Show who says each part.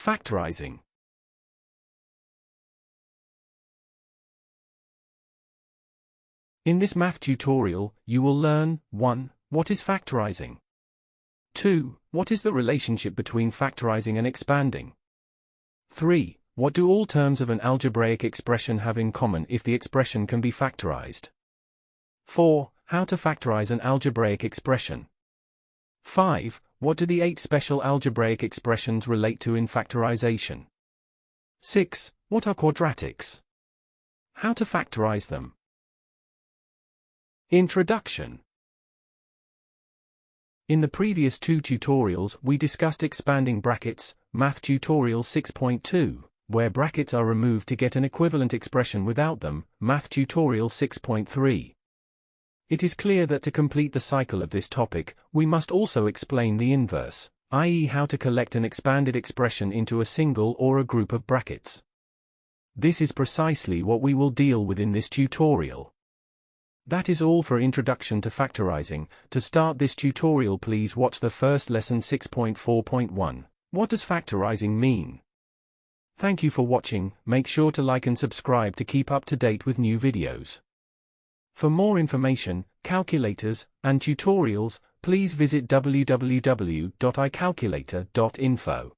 Speaker 1: Factorising. In this math tutorial, you will learn 1. What is factorising? 2. What is the relationship between factorising and expanding? 3. What do all terms of an algebraic expression have in common if the expression can be factorised? 4. How to factorise an algebraic expression. 5. What do the 8 special algebraic expressions relate to in factorization? 6. What are quadratics? How to factorize them? Introduction. In the previous 2 tutorials, we discussed expanding brackets, Math Tutorial 6.2, where brackets are removed to get an equivalent expression without them, Math Tutorial 6.3. It is clear that to complete the cycle of this topic, we must also explain the inverse, i.e. how to collect an expanded expression into a single or a group of brackets. This is precisely what we will deal with in this tutorial. That is all for Introduction to Factorising. To start this tutorial, please watch the first lesson 6.4.1. What does factorising mean? Thank you for watching. Make sure to like and subscribe to keep up to date with new videos. For more information, calculators, and tutorials, please visit www.icalculator.info.